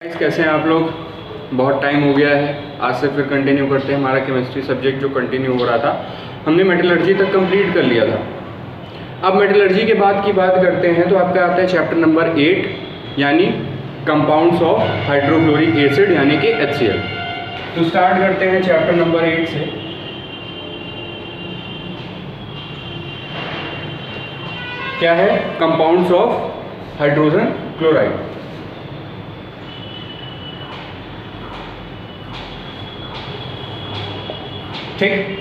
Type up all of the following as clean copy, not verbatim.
कैसे हैं आप लोग। बहुत टाइम हो गया है, आज से फिर कंटिन्यू करते हैं हमारा केमिस्ट्री सब्जेक्ट जो कंटिन्यू हो रहा था। हमने मेटलर्जी तक कंप्लीट कर लिया था। अब मेटलर्जी के बाद की बात करते हैं तो आपका आता है चैप्टर नंबर 8 यानी कंपाउंड्स ऑफ हाइड्रोक्लोरिक एसिड यानी कि HCl। तो स्टार्ट करते हैं चैप्टर नंबर 8 से। क्या है? Compounds of hydrogen chloride. ठीक,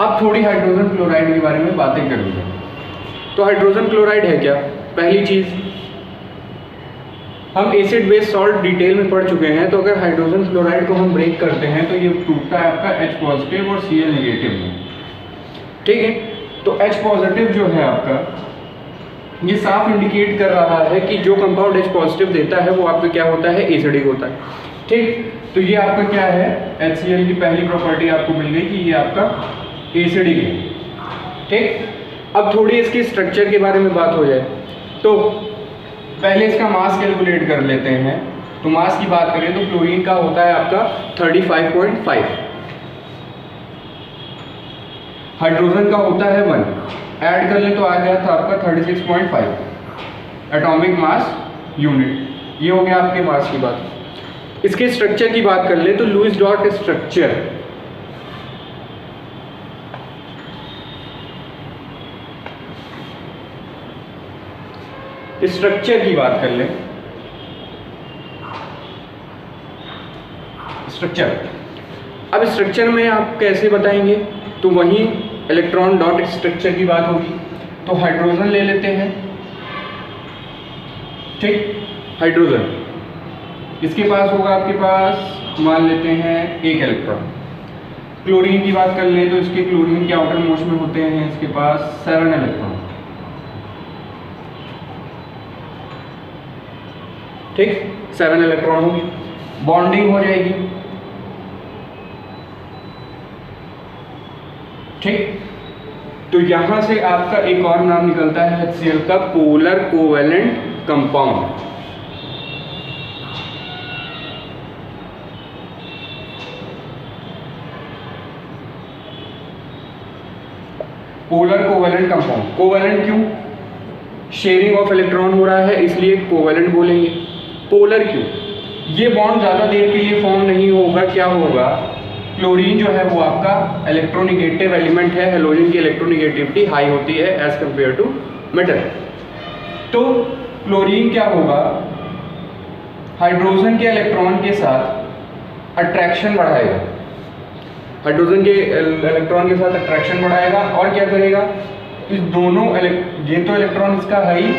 अब थोड़ी हाइड्रोजन क्लोराइड के बारे में बातें करेंगे। तो हाइड्रोजन क्लोराइड है क्या? पहली चीज, हम एसिड बेस सॉल्ट डिटेल में पढ़ चुके हैं। तो अगर हाइड्रोजन क्लोराइड को हम ब्रेक करते हैं तो ये टूटता है आपका H पॉजिटिव और Cl नेगेटिव में। ठीक है, तो H पॉजिटिव जो है आपका, ये साफ इंडिकेट कर रहा है कि जो कंपाउंड H पॉजिटिव देता है वो आपका क्या होता है? एसिडिक होता है। ठीक, तो ये आपका क्या है? HCl की पहली प्रॉपर्टी आपको मिल गई कि ये आपका एसिडिक है। ठीक, अब थोड़ी इसकी स्ट्रक्चर के बारे में बात हो जाए तो पहले इसका मास कैलकुलेट कर लेते हैं। तो मास की बात करें तो क्लोरीन का होता है आपका 35.5, हाइड्रोजन का होता है 1, ऐड कर ले तो आ गया था आपका 36.5 एटॉमिक मास यूनिट। ये हो गया आपके मास की बात। इसके स्ट्रक्चर की बात कर ले तो लुईस डॉट स्ट्रक्चर, स्ट्रक्चर की बात कर ले, स्ट्रक्चर। अब स्ट्रक्चर में आप कैसे बताएंगे? तो वही इलेक्ट्रॉन डॉट स्ट्रक्चर की बात होगी। तो हाइड्रोजन ले लेते हैं। ठीक, हाइड्रोजन इसके पास होगा, आपके पास मान लेते हैं 1 इलेक्ट्रॉन। क्लोरीन की बात कर लें तो इसके क्लोरीन के आउटर मोस्ट में होते हैं इसके पास 7 इलेक्ट्रॉन। ठीक, 7 इलेक्ट्रॉन होंगे, बॉन्डिंग हो जाएगी। ठीक, तो यहां से आपका एक और नाम निकलता है HCl का, polar covalent compound. Polar covalent compound. Covalent क्यों? शेयरिंग ऑफ इलेक्ट्रॉन हो रहा है इसलिए कोवेलेंट बोलेंगे। पोलर क्यों? ये बॉन्ड ज़्यादा देर के लिए फॉर्म नहीं होगा। क्या होगा? क्लोरीन जो है वो आपका इलेक्ट्रोनिगेटिव एलिमेंट है, हेलोजन की इलेक्ट्रोनिगेटिविटी हाई होती है एज कंपेयर टू मेटल। तो क्लोरीन क्या होगा? हाइड्रोजन के इलेक्ट्रॉन के साथ अट्रैक्शन बढ़ाएगा, हाइड्रोजन के इलेक्ट्रॉन के साथ अट्रैक्शन बढ़ाएगा और क्या करेगा? इस दोनों ये तो इलेक्ट्रॉन इसका है ही,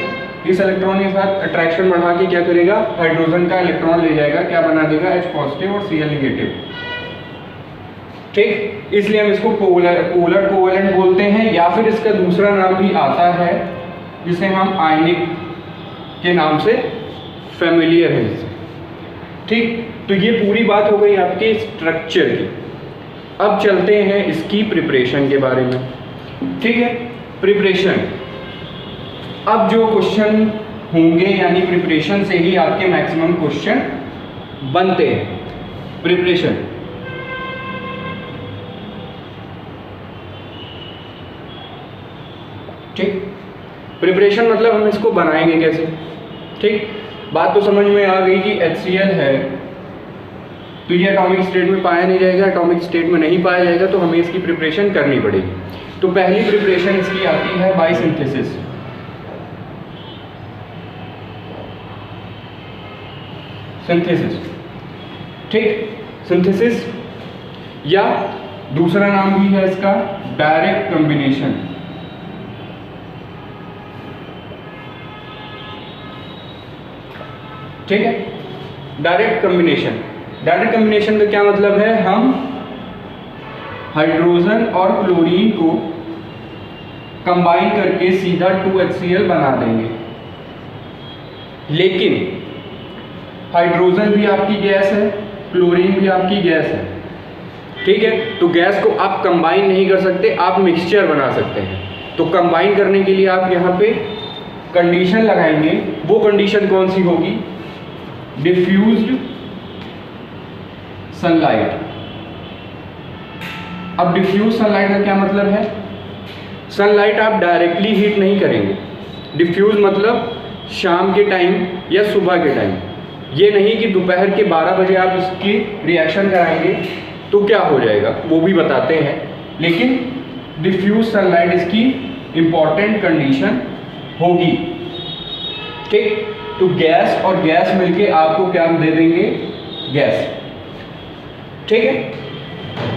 इस इलेक्ट्रॉन के साथ अट्रैक्शन बढ़ा के क्या करेगा? हाइड्रोजन का इलेक्ट्रॉन ले जाएगा, क्या बना देगा? H पॉजिटिव और Cl नेगेटिव। ठीक, इसलिए हम इसको पोलर कोवेलेंट बोलते हैं, या फिर इसका दूसरा नाम भी आता है जिसे हम आयनिक के नाम से फेमिलियर है। ठीक, तो ये पूरी बात हो गई आपके स्ट्रक्चर की। अब चलते हैं इसकी प्रिपरेशन के बारे में। ठीक है, प्रिपरेशन। अब जो क्वेश्चन होंगे यानी प्रिपरेशन से ही आपके मैक्सिमम क्वेश्चन बनते हैं। प्रिपरेशन, ठीक, प्रिपरेशन मतलब हम इसको बनाएंगे कैसे। ठीक, बात तो समझ में आ गई कि HCl है तो ये एटॉमिक स्टेट में पाया नहीं जाएगा, एटॉमिक स्टेट में नहीं पाया जाएगा तो हमें इसकी प्रिपरेशन करनी पड़ेगी। तो पहली प्रिपरेशन इसकी आती है बाय सिंथेसिस। सिंथेसिस, ठीक, सिंथेसिस या दूसरा नाम भी है इसका डायरेक्ट कॉम्बिनेशन। ठीक है, डायरेक्ट कॉम्बिनेशन। डायरेक्ट कॉम्बिनेशन का क्या मतलब है? हम हाइड्रोजन और क्लोरीन को कंबाइन करके सीधा 2HCl बना देंगे। लेकिन हाइड्रोजन भी आपकी गैस है, क्लोरीन भी आपकी गैस है। ठीक है, तो गैस को आप कंबाइन नहीं कर सकते, आप मिक्सचर बना सकते हैं। तो कंबाइन करने के लिए आप यहाँ पे कंडीशन लगाएंगे। वो कंडीशन कौन सी होगी? Diffused sunlight. अब डिफ्यूज सनलाइट का क्या मतलब है? सनलाइट आप डायरेक्टली हीट नहीं करेंगे। डिफ्यूज मतलब शाम के टाइम या सुबह के टाइम, ये नहीं कि दोपहर के 12 बजे आप इसकी रिएक्शन कराएंगे तो क्या हो जाएगा, वो भी बताते हैं। लेकिन डिफ्यूज सनलाइट इसकी इंपॉर्टेंट कंडीशन होगी। ठीक, तो गैस और गैस मिलके आपको क्या दे देंगे? गैस। ठीक है,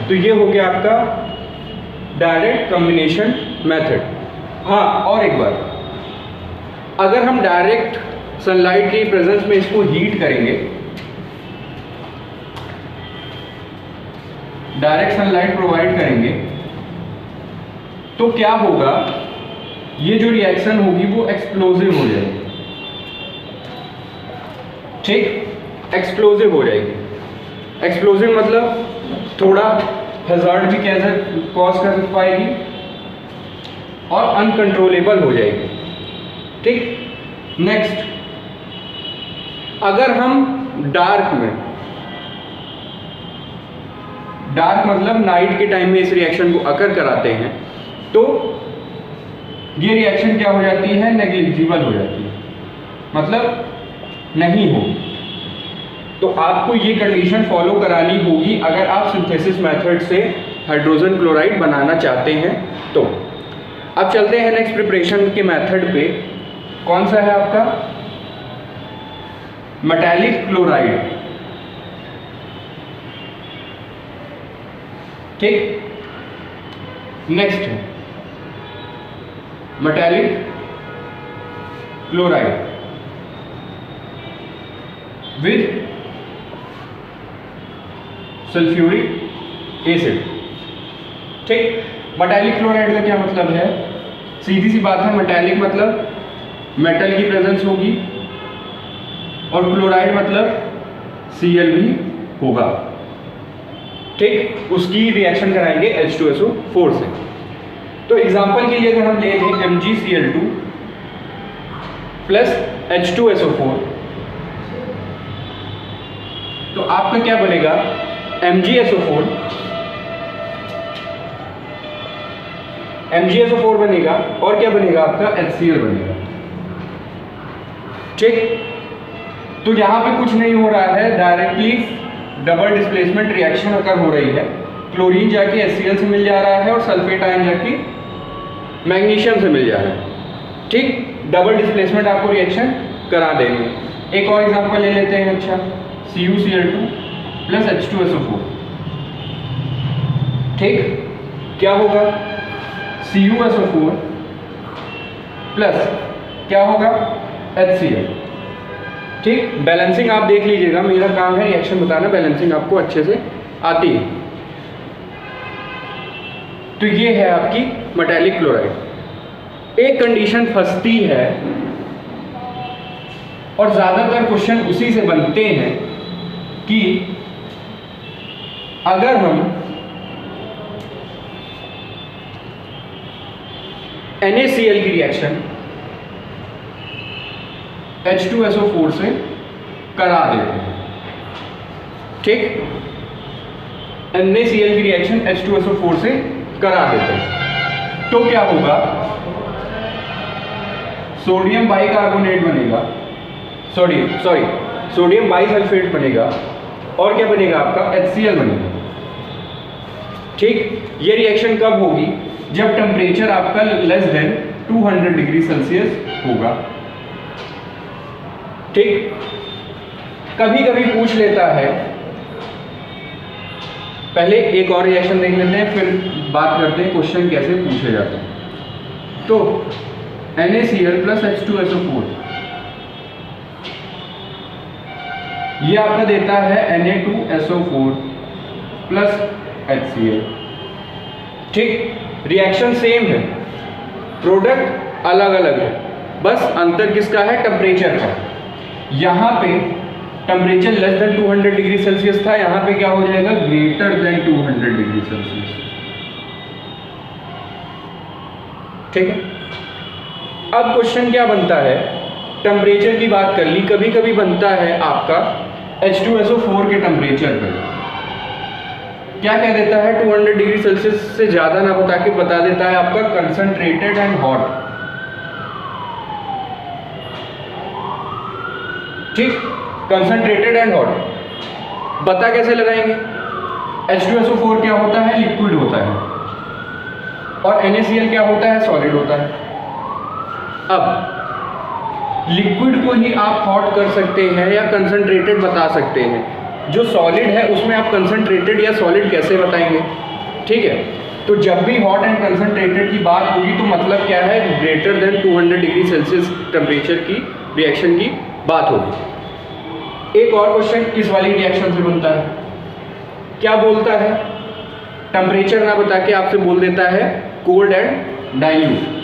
तो ये हो गया आपका डायरेक्ट कॉम्बिनेशन मेथड। हाँ, और एक बार, अगर हम डायरेक्ट सनलाइट की प्रेजेंस में इसको हीट करेंगे, डायरेक्ट सनलाइट प्रोवाइड करेंगे, तो क्या होगा? ये जो रिएक्शन होगी वो एक्सप्लोजिव हो जाएगी। ठीक, एक्सप्लोजिव हो जाएगी। एक्सप्लोजिव मतलब थोड़ा हैजार्ड भी कॉज कर पाएगी और अनकंट्रोलेबल हो जाएगी। ठीक, नेक्स्ट, अगर हम डार्क मतलब नाइट के टाइम में इस रिएक्शन को अकर कराते हैं तो ये रिएक्शन क्या हो जाती है? नेग्लिजिबल हो जाती है, मतलब नहीं होगी। तो आपको ये कंडीशन फॉलो करानी होगी अगर आप सिंथेसिस मेथड से हाइड्रोजन क्लोराइड बनाना चाहते हैं तो। अब चलते हैं नेक्स्ट प्रिपरेशन के मेथड पे। कौन सा है आपका? Metallic chloride. ठीक, नेक्स्ट है metallic chloride with sulphuric acid. ठीक, मेटालिक क्लोराइड का क्या मतलब है? सीधी सी बात है, मेटालिक मतलब मेटल की प्रेजेंस होगी और क्लोराइड मतलब Cl भी होगा। ठीक, उसकी रिएक्शन कराएंगे H2SO4 से। तो एग्जांपल के लिए अगर हम ले लें MgCl2 प्लस H2SO4 तो आपका क्या बनेगा? MgSO4 बनेगा और क्या बनेगा? आपका HCl बनेगा। ठीक, तो यहां पे कुछ नहीं हो रहा है, directly double displacement reaction occur हो रही है। क्लोरीन जाके HCl से मिल जा रहा है और सल्फेट आयन जाके मैग्नीशियम से मिल जा रहा है। ठीक, डबल डिस्प्लेसमेंट आपको रिएक्शन करा देंगे। एक और एग्जांपल ले लेते हैं। अच्छा, CuCl2 प्लस H2SO4। ठीक, क्या होगा? CuSO4 प्लस क्या होगा? HCl। ठीक, बैलेंसिंग आप देख लीजिएगा, मेरा काम है रिएक्शन बताना, बैलेंसिंग आपको अच्छे से आती है। तो ये है आपकी मेटालिक क्लोराइड। एक कंडीशन फंसती है और ज्यादातर क्वेश्चन उसी से बनते हैं कि अगर हम NaCl की रिएक्शन H2SO4 से करा देते हैं। ठीक, NaCl की रिएक्शन H2SO4 से करा देते हैं तो क्या होगा? सोडियम बाइकार्बोनेट बनेगा, सोडियम बाइसल्फेट बनेगा और क्या बनेगा? आपका HCl बनेगा। ठीक, ये रिएक्शन कब होगी? जब टेम्परेचर आपका लेस देन 200 डिग्री सेल्सियस होगा। ठीक, कभी कभी पूछ लेता है, पहले एक और रिएक्शन देख लेते हैं फिर बात करते हैं क्वेश्चन कैसे पूछे जाते हैं। तो NaCl प्लस H2SO4 ये आपका देता है Na2SO4 प्लस HCl। ठीक, रिएक्शन सेम है, प्रोडक्ट अलग अलग है, बस अंतर किसका है? टेम्परेचर का। यहाँ पे temperature less than 200 degree Celsius था, यहाँ पे क्या हो जाएगा? Greater than 200 degree Celsius. ठीक है, अब क्वेश्चन क्या बनता है टेम्परेचर की बात कर ली, कभी कभी बनता है आपका H2SO4 के टेम्परेचर पे क्या कह देता है 200 डिग्री सेल्सियस से ज़्यादा ना बता के बता देता है आपका कंसंट्रेटेड एंड हॉट। ठीक, कंसंट्रेटेड एंड हॉट पता कैसे लगाएंगे? H2SO4 क्या होता है? लिक्विड होता है, और NaCl क्या होता है? सॉलिड होता है। अब लिक्विड को ही आप हॉट कर सकते हैं या कंसंट्रेटेड बता सकते हैं। जो सॉलिड है उसमें आप कंसंट्रेटेड या सॉलिड कैसे बताएंगे? ठीक है, तो जब भी हॉट एंड कंसंट्रेटेड की बात होगी तो मतलब क्या है? Greater than 200 degree Celsius temperature की रिएक्शन की बात होगी। एक और क्वेश्चन इस वाली रिएक्शन से बनता है, क्या बोलता है? टेम्परेचर ना बता के आपसे बोल देता है कोल्ड एंड डाइल्यूट।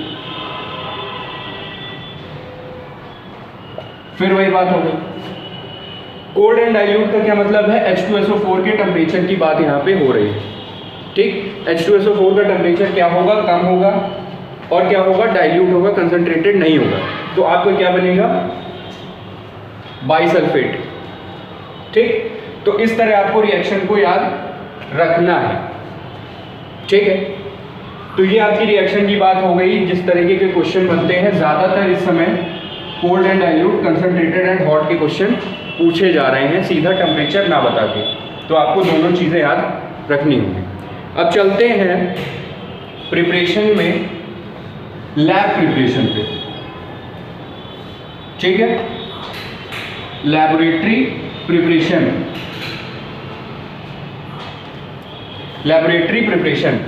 फिर वही बात हो गई, कोल्ड एंड डाइल्यूट का क्या मतलब है? H2SO4 के टेम्परेचर की बात यहाँ पे हो रही है। ठीक, H2SO4 का टेम्परेचर क्या होगा? कम होगा, और क्या होगा? डाइल्यूट होगा, कंसंट्रेटेड नहीं होगा। तो आपको क्या बनेगा? बाइसल्फेट। ठीक, तो इस तरह आपको रिएक्शन को याद रखना है। ठीक है, तो ये आपकी रिएक्शन की बात हो गई। जिस तरीके के क्वेश्चन बनते हैं ज़्यादातर इस समय cold and dilute, concentrated and hot के क्वेश्चन पूछे जा रहे हैं, सीधा टेम्परेचर ना बता के। तो आपको दोनों चीज़ें याद रखनी होंगी। अब चलते हैं प्रिपरेशन में, लैब प्रिपरेशन पे। ठीक है, लैबोरेटरी प्रिपरेशन, लैबोरेटरी प्रिपरेशन।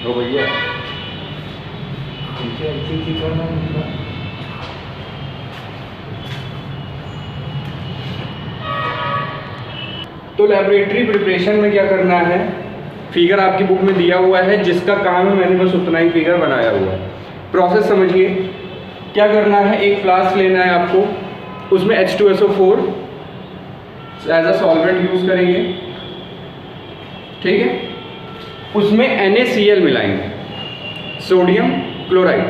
तो भैया करना तो लैबोरेटरी प्रिपरेशन में क्या करना है? फिगर आपकी बुक में दिया हुआ है, जिसका काम है मैंने बस उतना ही फिगर बनाया हुआ है। प्रोसेस समझिए, क्या करना है? एक फ्लास्क लेना है आपको, उसमें H2SO4 as a solvent use करेंगे। ठीक है, उसमें NaCl मिलाएंगे, सोडियम क्लोराइड।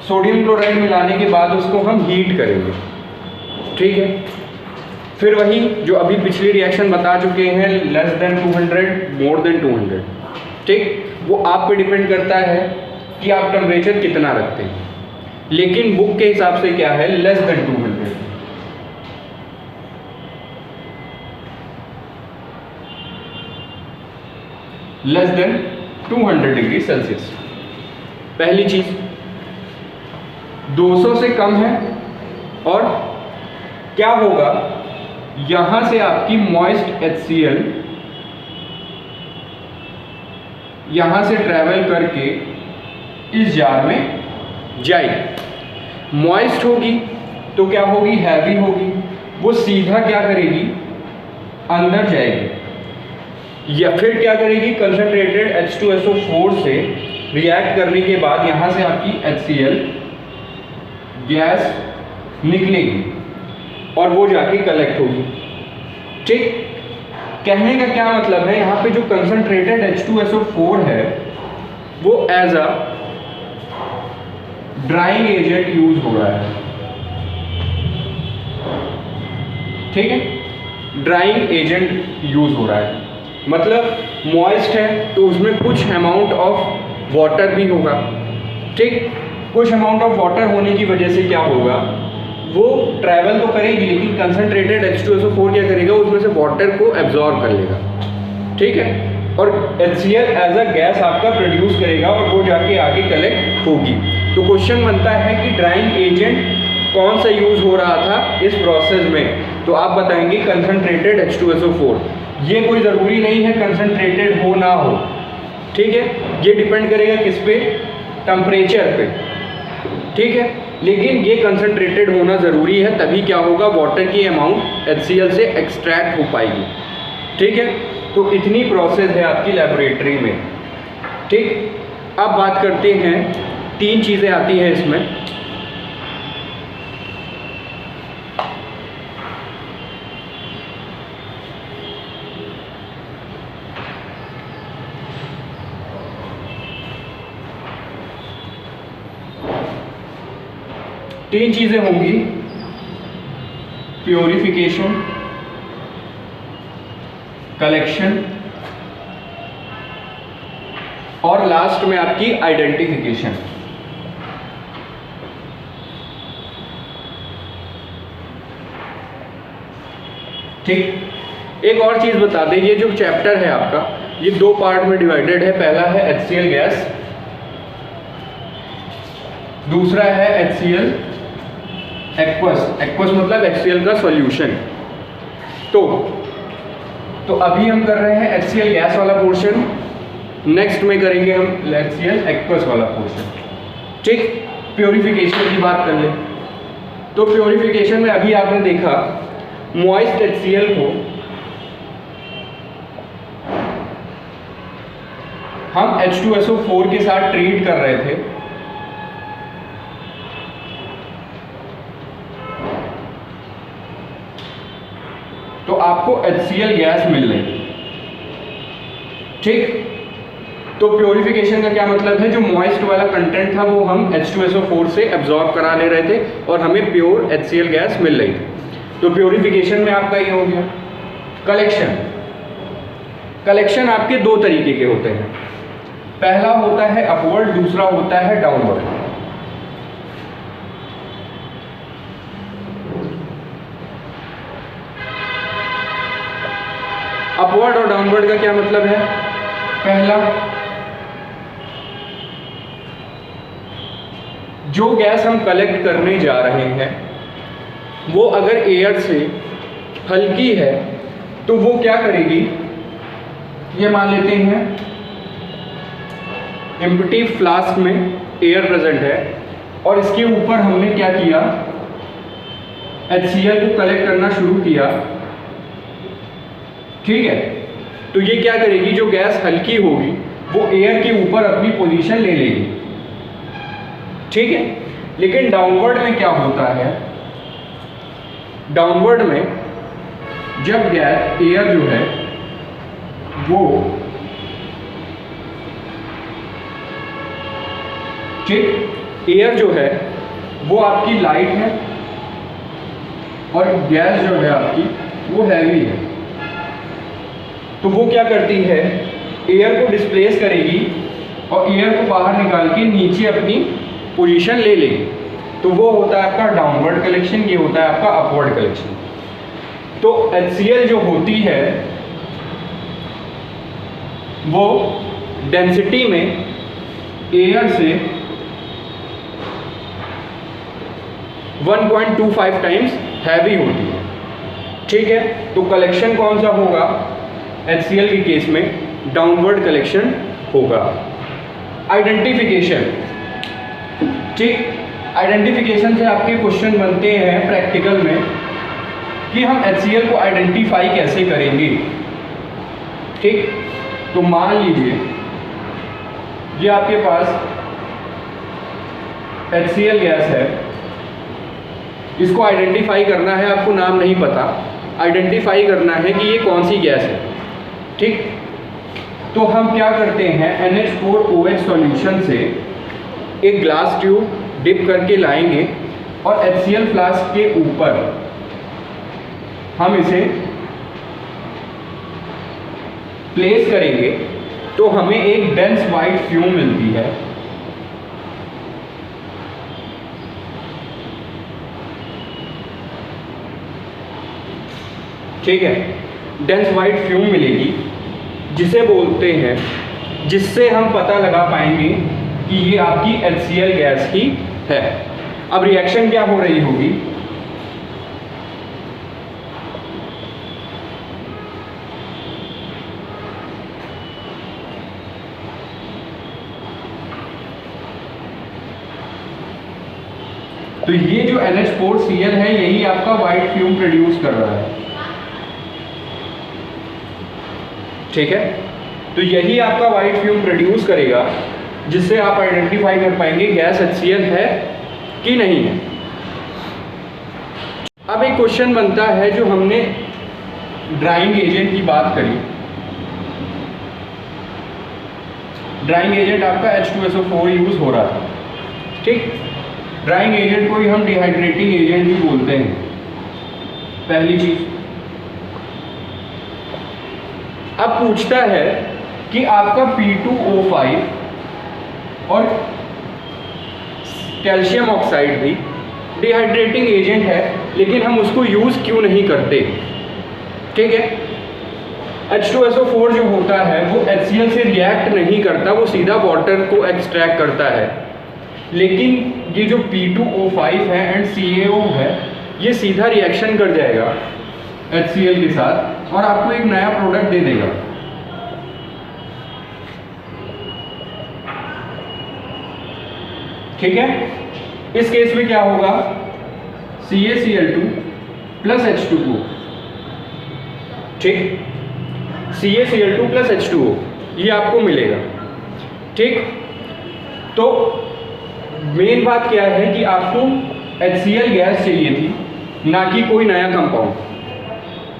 सोडियम क्लोराइड मिलाने के बाद उसको हम हीट करेंगे। ठीक है, फिर वही जो अभी पिछली रिएक्शन बता चुके हैं, लेस देन 200, मोर देन 200। ठीक, वो आप पे डिपेंड करता है कि आप टेम्परेचर कितना रखते हैं, लेकिन बुक के हिसाब से क्या है? Less than 200। Less than 200 degree Celsius. पहली चीज 200 से कम है, और क्या होगा? यहां से आपकी मॉइस्ट HCl यहां से ट्रेवल करके इस जार में जाएगी। मॉइस्ट होगी तो क्या होगी? हैवी होगी। वो सीधा क्या करेगी? अंदर जाएगी, या फिर क्या करेगी? कंसंट्रेटेड H2SO4 से रिएक्ट करने के बाद यहाँ से आपकी HCl गैस निकलेगी और वो जाके कलेक्ट होगी। ठीक, कहने का क्या मतलब है? यहाँ पे जो कंसंट्रेटेड H2SO4 है वो as a drying agent use हो रहा है। ठीक है, ड्राइंग एजेंट यूज हो रहा है, मतलब मॉइस्ट है तो उसमें कुछ अमाउंट ऑफ वाटर भी होगा। ठीक, कुछ अमाउंट ऑफ वाटर होने की वजह से क्या होगा? वो ट्रैवल तो करेगी, लेकिन कंसंट्रेटेड H2SO4 क्या करेगा? उसमें से वाटर को एब्जॉर्ब कर लेगा। ठीक है, और HCl एज अ गैस आपका प्रोड्यूस करेगा और वो जाके आगे कलेक्ट होगी। तो क्वेश्चन बनता है कि ड्राइंग एजेंट कौन सा यूज हो रहा था इस प्रोसेस में? तो आप बताएंगे कंसंट्रेटेड H2SO4। ये कोई ज़रूरी नहीं है कंसंट्रेटेड हो ना हो। ठीक है, ये डिपेंड करेगा किस पे? टेम्परेचर पे। ठीक है, लेकिन ये कंसंट्रेटेड होना ज़रूरी है, तभी क्या होगा? वाटर की अमाउंट HCl से एक्सट्रैक्ट हो पाएगी। ठीक है, तो इतनी प्रोसेस है आपकी लेबोरेटरी में। ठीक, अब बात करते हैं, 3 चीज़ें आती हैं इसमें। तीन चीज़ें होंगी, प्योरिफिकेशन, कलेक्शन और लास्ट में आपकी आइडेंटिफिकेशन। ठीक, एक और चीज़ बता दें, ये जो चैप्टर है आपका ये दो पार्ट में डिवाइडेड है। पहला है HCl गैस, दूसरा है HCl एक्वस। एक्वस मतलब HCl का सॉल्यूशन। तो अभी हम कर रहे हैं HCl गैस वाला पोर्शन, नेक्स्ट में करेंगे हम HCl एक्वस वाला पोर्शन। ठीक, प्योरिफिकेशन की बात कर ले तो प्योरिफिकेशन में अभी आपने देखा मॉइस्ट HCl को हम H2SO4 के साथ ट्रीट कर रहे थे, तो आपको HCl गैस मिल रही। ठीक, तो प्योरिफिकेशन का क्या मतलब है, जो मॉइस्ट वाला कंटेंट था वो हम H2SO4 से एब्जॉर्ब करा ले रहे थे और हमें प्योर HCl गैस मिल रही थी। तो प्योरिफिकेशन में आपका ये हो गया। कलेक्शन, कलेक्शन आपके दो तरीके के होते हैं, पहला होता है अपवर्ड, दूसरा होता है डाउनवर्ड। अपवर्ड और डाउनवर्ड का क्या मतलब है, पहला जो गैस हम कलेक्ट करने जा रहे हैं वो अगर एयर से हल्की है तो वो क्या करेगी, ये मान लेते हैं एम्प्टी फ्लास्क में एयर प्रेजेंट है और इसके ऊपर हमने क्या किया, HCl को कलेक्ट करना शुरू किया। ठीक है, तो ये क्या करेगी, जो गैस हल्की होगी वो एयर के ऊपर अपनी पोजीशन ले लेगी। ठीक है, लेकिन डाउनवर्ड में क्या होता है, डाउनवर्ड में जब गैस एयर जो है वो ठीक, एयर जो है वो आपकी लाइट है और गैस जो है आपकी वो हैवी है, तो वो क्या करती है, एयर को डिस्प्लेस करेगी और एयर को बाहर निकाल के नीचे अपनी पोजीशन ले लेगी। तो वो होता है आपका डाउनवर्ड कलेक्शन, ये होता है आपका अपवर्ड कलेक्शन। तो HCl जो होती है वो डेंसिटी में एयर से 1.25 टाइम्स हैवी होती है। ठीक है, तो कलेक्शन कौन सा होगा, HCl के केस में डाउनवर्ड कलेक्शन होगा। आइडेंटिफिकेशन, ठीक, आइडेंटिफिकेशन से आपके क्वेश्चन बनते हैं प्रैक्टिकल में कि हम HCl को आइडेंटिफाई कैसे करेंगे। ठीक, तो मान लीजिए ये आपके पास HCl गैस है, इसको आइडेंटिफाई करना है, आपको नाम नहीं पता, आइडेंटिफाई करना है कि ये कौन सी गैस है। ठीक, तो हम क्या करते हैं, NH4OH सॉल्यूशन से एक ग्लास ट्यूब डिप करके लाएंगे और HCl फ्लास्क के ऊपर हम इसे प्लेस करेंगे तो हमें एक डेंस वाइट फ्यूम मिलती है। ठीक है, डेंस वाइट फ्यूम मिलेगी जिसे बोलते हैं, जिससे हम पता लगा पाएंगे कि ये आपकी HCl गैस ही है। अब रिएक्शन क्या हो रही होगी, तो ये जो NH4Cl है यही आपका वाइट फ्यूम प्रोड्यूस कर रहा है। ठीक है, तो यही आपका वाइट फ्यूम प्रोड्यूस करेगा जिससे आप आइडेंटिफाई कर पाएंगे गैस HCl है कि नहीं है। अब एक क्वेश्चन बनता है, जो हमने ड्राइंग एजेंट की बात करी, ड्राइंग एजेंट आपका H2SO4 यूज हो रहा था। ठीक, ड्राइंग एजेंट को ही हम डिहाइड्रेटिंग एजेंट भी बोलते हैं, पहली चीज। अब पूछता है कि आपका P2O5 और कैल्शियम ऑक्साइड भी डिहाइड्रेटिंग एजेंट है, लेकिन हम उसको यूज क्यों नहीं करते। ठीक है, H2SO4 जो होता है वो HCl से रिएक्ट नहीं करता, वो सीधा वाटर को एक्सट्रैक्ट करता है। लेकिन ये जो P2O5 है एंड CaO है, ये सीधा रिएक्शन कर जाएगा HCl के साथ और आपको एक नया प्रोडक्ट दे देगा। ठीक है, इस केस में क्या होगा, CaCl2 प्लस H2O। ठीक, CaCl2 प्लस H2O ये आपको मिलेगा। ठीक, तो मेन बात क्या है कि आपको HCl गैस चाहिए थी, ना कि कोई नया कंपाउंड।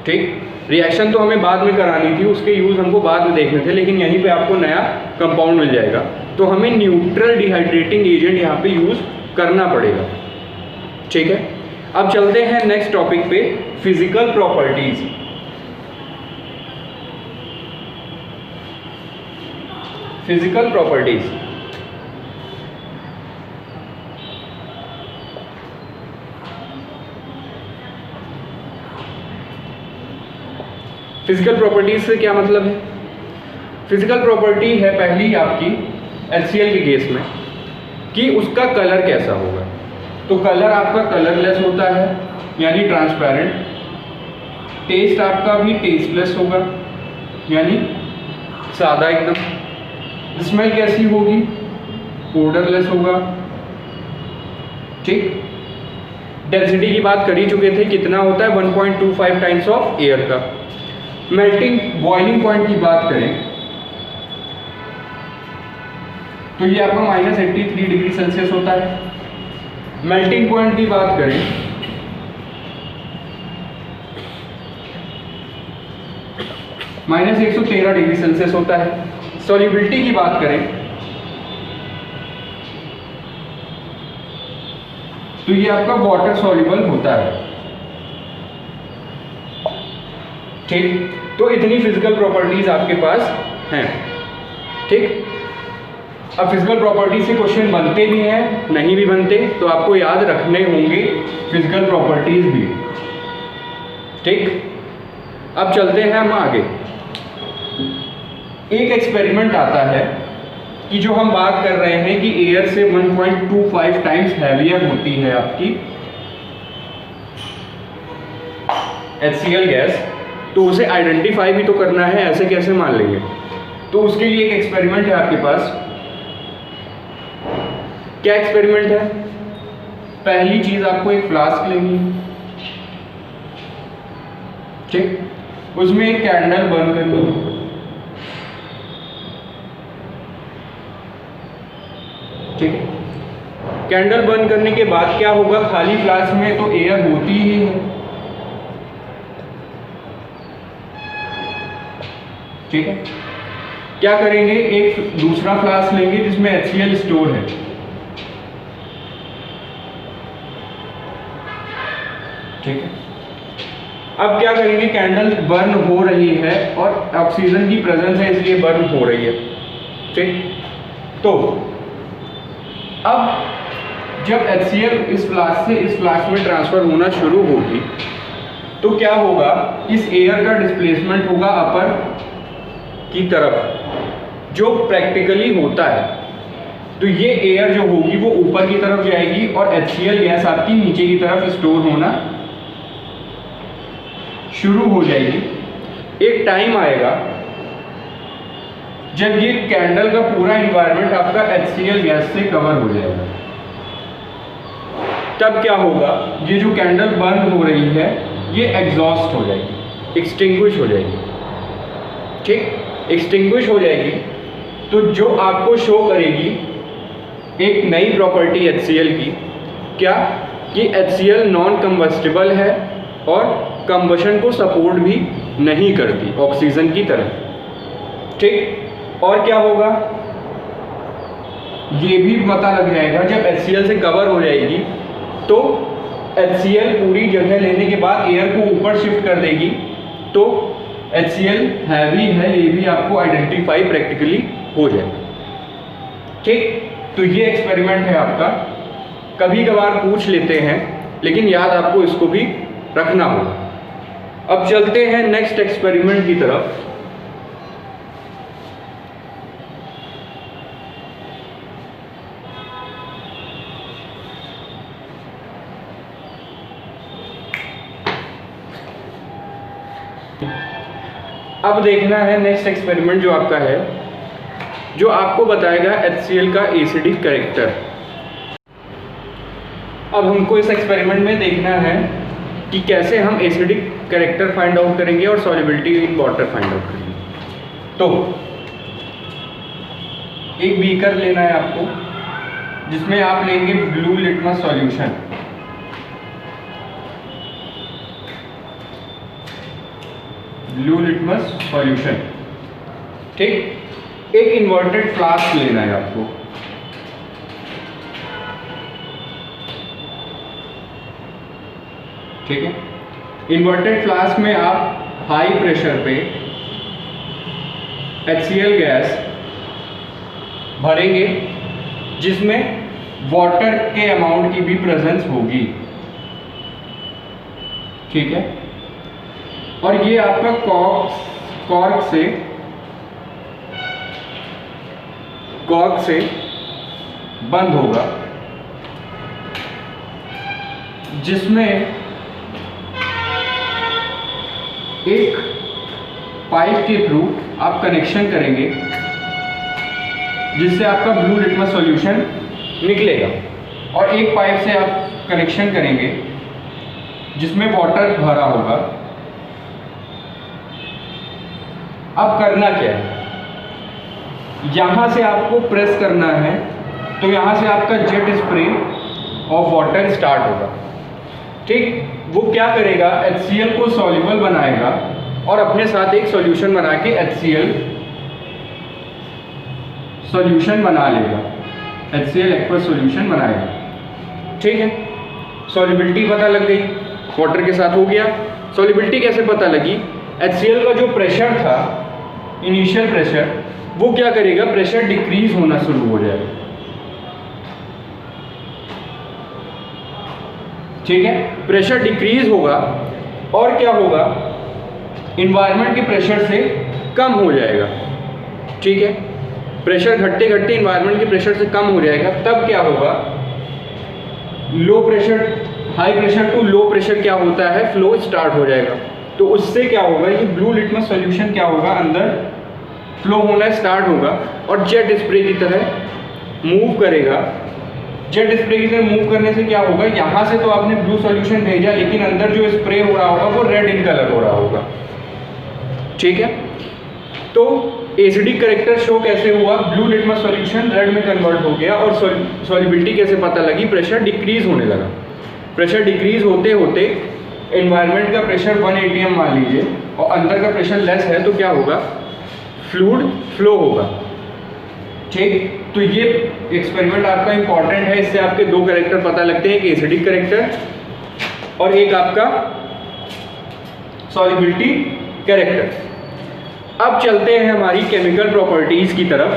ठीक, रिएक्शन तो हमें बाद में करानी थी, उसके यूज़ हमको बाद में देखने थे, लेकिन यहीं पे आपको नया कंपाउंड मिल जाएगा, तो हमें न्यूट्रल डिहाइड्रेटिंग एजेंट यहाँ पे यूज़ करना पड़ेगा। ठीक है, अब चलते हैं नेक्स्ट टॉपिक पे, physical properties. Physical properties, physical properties से क्या मतलब है। फिजिकल प्रॉपर्टी है पहली आपकी HCl के केस में कि उसका कलर कैसा होगा। तो कलर आपका कलरलेस होता है, यानी ट्रांसपेरेंट। टेस्ट आपका भी टेस्टलेस होगा, यानी सादा एकदम। स्मेल कैसी होगी, ओडरलेस होगा। ठीक, डेंसिटी की बात कर ही चुके थे, कितना होता है 1.25 टाइम्स ऑफ एयर का। मेल्टिंग बॉइलिंग पॉइंट की बात करें तो ये आपका -83 डिग्री सेल्सियस होता है। मेल्टिंग पॉइंट की बात करें -113 डिग्री सेल्सियस होता है। सॉल्युबिलिटी की बात करें तो ये आपका वाटर सॉल्युबल होता है। ठीक, तो इतनी फिजिकल प्रॉपर्टीज आपके पास हैं। ठीक, अब फिजिकल प्रॉपर्टीज से क्वेश्चन बनते भी हैं, नहीं भी बनते, तो आपको याद रखने होंगे फिजिकल प्रॉपर्टीज भी। ठीक, अब चलते हैं हम आगे। एक एक्सपेरिमेंट आता है कि जो हम बात कर रहे हैं कि एयर से 1.25 टाइम्स हैवियर होती है आपकी HCl गैस, तो उसे आइडेंटिफाई भी तो करना है, ऐसे कैसे मान लेंगे। तो उसके लिए एक एक्सपेरिमेंट है आपके पास। क्या एक्सपेरिमेंट है, पहली चीज आपको एक फ्लास्क लेनी है। ठीक, उसमें एक कैंडल बर्न करनी है। ठीक है, कैंडल बर्न करने के बाद क्या होगा, खाली फ्लास्क में तो एयर होती ही है। ठीक है, क्या करेंगे, एक दूसरा फ्लास्क लेंगे जिसमें HCl स्टोर है। ठीक है, अब क्या करेंगे, कैंडल बर्न हो रही है और ऑक्सीजन की प्रेजेंस है इसलिए बर्न हो रही है। ठीक, तो अब जब HCl इस फ्लास्क से इस फ्लास्क में ट्रांसफर होना शुरू होगी तो क्या होगा, इस एयर का डिस्प्लेसमेंट होगा अपर की तरफ, जो प्रैक्टिकली होता है। तो ये एयर जो होगी वो ऊपर की तरफ जाएगी और HCl गैस आपकी नीचे की तरफ स्टोर होना शुरू हो जाएगी। एक टाइम आएगा जब ये कैंडल का पूरा एनवायरनमेंट आपका HCl गैस से कवर हो जाएगा। तब क्या होगा, ये जो कैंडल बर्न हो रही है ये एग्जॉस्ट हो जाएगी, एक्सटिंग्विश हो जाएगी। ठीक, एक्सटिंग्विश हो जाएगी तो जो आपको शो करेगी एक नई प्रॉपर्टी HCl की, क्या कि HCl नॉन कंबस्टिबल है और कंबशन को सपोर्ट भी नहीं करती ऑक्सीजन की तरह। ठीक, और क्या होगा, ये भी पता लग जाएगा जब HCl से कवर हो जाएगी तो HCl पूरी जगह लेने के बाद एयर को ऊपर शिफ्ट कर देगी, तो HCl हैवी है ये भी आपको आइडेंटिफाई प्रैक्टिकली हो जाएगा। ठीक, तो ये एक्सपेरिमेंट है आपका, कभी कभार पूछ लेते हैं लेकिन याद आपको इसको भी रखना होगा। अब चलते हैं नेक्स्ट एक्सपेरिमेंट की तरफ। अब देखना है नेक्स्ट एक्सपेरिमेंट जो आपका है, जो आपको बताएगा HCl का एसिडिक कैरेक्टर। अब हमको इस एक्सपेरिमेंट में देखना है कि कैसे हम एसिडिक कैरेक्टर फाइंड आउट करेंगे और solubility in water find out करेंगे। तो एक बीकर लेना है आपको जिसमें आप लेंगे blue litmus solution. Blue litmus solution, ठीक। एक इन्वर्टेड फ्लास्क लेना है आपको, ठीक है। इन्वर्टेड फ्लास्क में आप हाई प्रेशर पे HCl गैस भरेंगे जिसमें वाटर के अमाउंट की भी प्रेजेंस होगी, ठीक है। और ये आपका कॉर्क से बंद होगा, जिसमें एक पाइप के थ्रू आप कनेक्शन करेंगे जिससे आपका ब्लू लिटमस सॉल्यूशन निकलेगा, और एक पाइप से आप कनेक्शन करेंगे जिसमें वाटर भरा होगा। अब करना क्या है, यहाँ से आपको प्रेस करना है तो यहाँ से आपका jet spray of water start होगा, ठीक। वो क्या करेगा, HCl को सॉल्युबल बनाएगा और अपने साथ एक सॉल्यूशन बना के HCl सॉल्यूशन बना लेगा, HCl एक्वस सॉल्यूशन बनाएगा, ठीक है। सॉल्युबिलिटी पता लग गई, वाटर के साथ हो गया। सॉल्युबिलिटी कैसे पता लगी, HCl का जो प्रेशर था इनिशियल प्रेशर, वो क्या करेगा, प्रेशर डिक्रीज होना शुरू हो जाएगा, ठीक है। प्रेशर डिक्रीज होगा और क्या होगा, इन्वायरमेंट के प्रेशर से कम हो जाएगा, ठीक है। प्रेशर घटते घटते इन्वायरमेंट के प्रेशर से कम हो जाएगा, तब क्या होगा, low pressure, high pressure to low pressure क्या होता है, फ्लो स्टार्ट हो जाएगा। तो उससे क्या होगा, ये ब्लू लिटमस सॉल्यूशन क्या होगा, अंदर फ्लो होना स्टार्ट होगा और जेट स्प्रे की तरह मूव करेगा। जेट स्प्रे की तरह मूव करने से क्या होगा, यहाँ से तो आपने ब्लू सॉल्यूशन भेजा लेकिन अंदर जो स्प्रे हो रहा होगा वो रेड इन कलर हो रहा होगा, ठीक है। तो एसिडिक कैरेक्टर शो कैसे हुआ, ब्लू लिटमस सॉल्यूशन रेड में कन्वर्ट हो गया और सॉल्युबिलिटी कैसे पता लगी, प्रेशर डिक्रीज होने लगा। प्रेशर डिक्रीज होते होते एनवायरनमेंट का प्रेशर 1 atm मान लीजिए और अंदर का प्रेशर लेस है, तो क्या होगा, फ्लूइड फ्लो होगा, ठीक। तो ये एक्सपेरिमेंट आपका इंपॉर्टेंट है, इससे आपके दो कैरेक्टर पता लगते हैं, एक एसिडिक कैरेक्टर और एक आपका सॉल्युबिलिटी कैरेक्टर। अब चलते हैं हमारी केमिकल प्रॉपर्टीज की तरफ,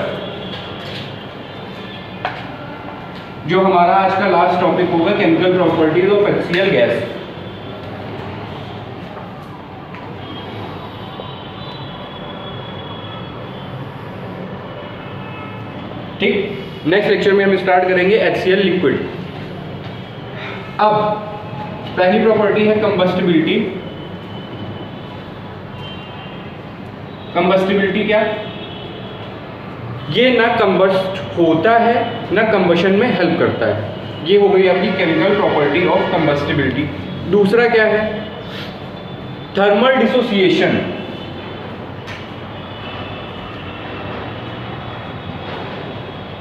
जो हमारा आज का लास्ट टॉपिक होगा, chemical properties of HCl gas. ठीक, नेक्स्ट लेक्चर में हम स्टार्ट करेंगे HCl लिक्विड। अब पहली प्रॉपर्टी है कंबस्टिबिलिटी। कंबस्टिबिलिटी क्या, ये ना कंबस्ट होता है ना कंबशन में हेल्प करता है, ये हो गई आपकी केमिकल प्रॉपर्टी ऑफ कंबस्टिबिलिटी। दूसरा क्या है, थर्मल डिसोसिएशन।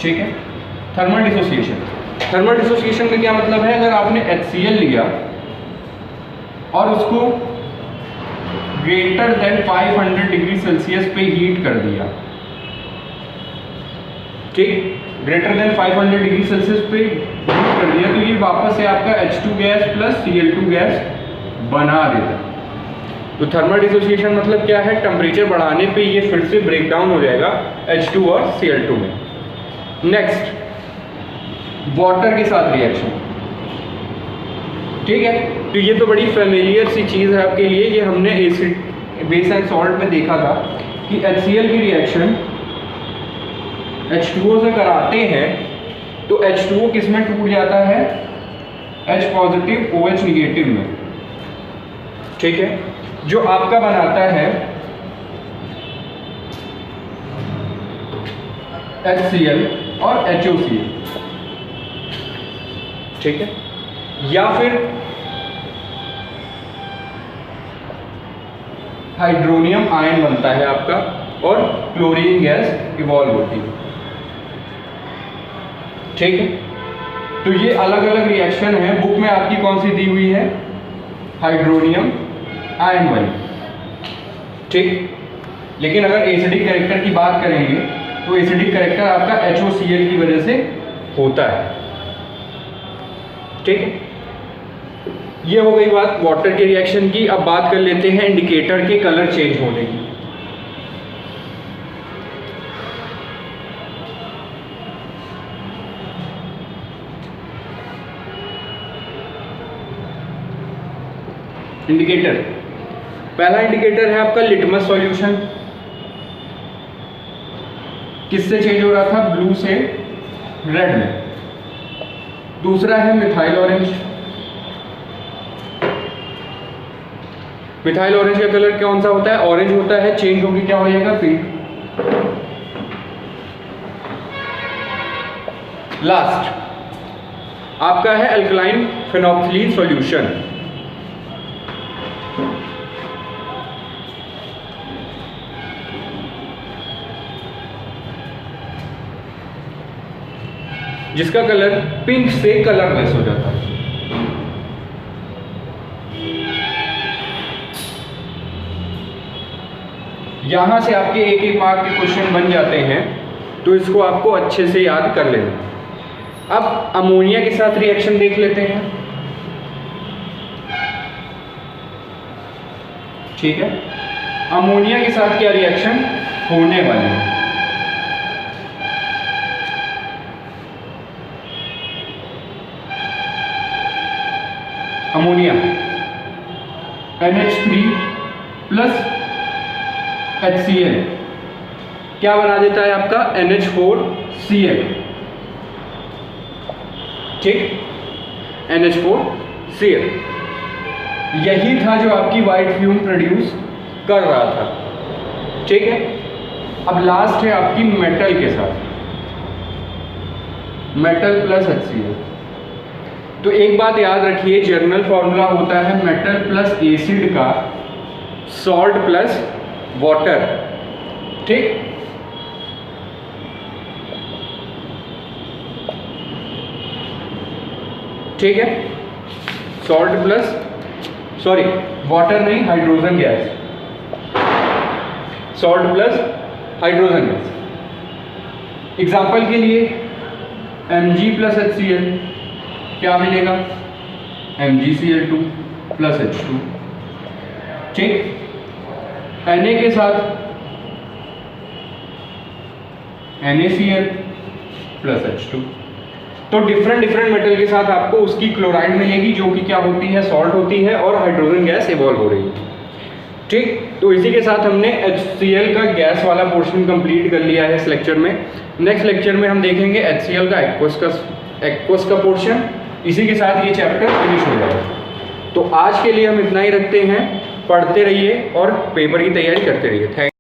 ठीक है, थर्मल डिसोसिएशन। थर्मल डिसोसिएशन का क्या मतलब है, अगर आपने HCl लिया और उसको ग्रेटर देन 500 डिग्री सेल्सियस पे हीट कर दिया, ठीक, ग्रेटर देन 500 डिग्री सेल्सियस पे हीट कर दिया तो ये वापस से आपका H2 gas plus Cl2 gas बना देता है। तो थर्मल डिसोसिएशन मतलब क्या है, टेम्परेचर बढ़ाने पे ये फिर से ब्रेक डाउन हो जाएगा H2 और Cl2 में। नेक्स्ट, वाटर के साथ रिएक्शन, ठीक है। तो ये तो बड़ी फेमिलियर सी चीज़ है आपके लिए, ये हमने एसिड बेस एंड सॉल्ट में देखा था कि HCl की रिएक्शन H2O से कराते हैं तो H2O किस में टूट जाता है, H पॉजिटिव OH निगेटिव में, ठीक है, जो आपका बनाता है HCl और HOCl, ठीक है। या फिर हाइड्रोनियम आयन बनता है आपका और क्लोरीन गैस इवॉल्व होती है, ठीक है। तो ये अलग अलग रिएक्शन है, बुक में आपकी कौन सी दी हुई है, हाइड्रोनियम आयन वाली, ठीक। लेकिन अगर एसिडिक कैरेक्टर की बात करेंगे तो एसिडिक कैरेक्टर आपका HOCl की वजह से होता है, ठीक है। ये हो गई बात वाटर के रिएक्शन की। अब बात कर लेते हैं इंडिकेटर के कलर चेंज होने की। इंडिकेटर, पहला इंडिकेटर है आपका लिटमस सॉल्यूशन, किससे चेंज हो रहा था, ब्लू से रेड में। दूसरा है मिथाइल ऑरेंज, मिथाइल ऑरेंज का कलर कौन सा होता है, ऑरेंज होता है, चेंज होगी क्या हो जाएगा, पिंक। लास्ट आपका है अल्कलाइन फेनोक्सिलीन सॉल्यूशन, जिसका कलर पिंक से कलरलेस हो जाता है। यहां से आपके एक एक मार्क के क्वेश्चन बन जाते हैं, तो इसको आपको अच्छे से याद कर लेना। अब अमोनिया के साथ रिएक्शन देख लेते हैं, ठीक है। अमोनिया के साथ क्या रिएक्शन होने वाली है, अमोनिया NH3 प्लस HCl क्या बना देता है आपका, NH4Cl, ठीक, NH4Cl। यही था जो आपकी वाइट फ्यूम प्रोड्यूस कर रहा था, ठीक है। अब लास्ट है आपकी मेटल के साथ, मेटल प्लस HCl। तो एक बात याद रखिए, जनरल फॉर्मूला होता है मेटल प्लस एसिड का सॉल्ट प्लस वाटर, ठीक। ठीक है, सॉल्ट प्लस, सॉरी वाटर नहीं, hydrogen gas, salt plus hydrogen gas. Example के लिए Mg प्लस HCl क्या मिलेगा, MgCl2 प्लस H2, ठीक। Na के साथ NaCl प्लस H2। तो डिफरेंट मेटल के साथ आपको उसकी क्लोराइड मिलेगी, जो कि क्या होती है, सॉल्ट होती है, और हाइड्रोजन गैस इवॉल्व हो रही है, ठीक। तो इसी के साथ हमने HCl का गैस वाला पोर्शन कंप्लीट कर लिया है इस लेक्चर में। नेक्स्ट लेक्चर में हम देखेंगे HCl का एक्वस का पोर्शन। इसी के साथ ये चैप्टर फिनिश हो जाएगा। तो आज के लिए हम इतना ही रखते हैं, पढ़ते रहिए और पेपर की तैयारी करते रहिए। थैंक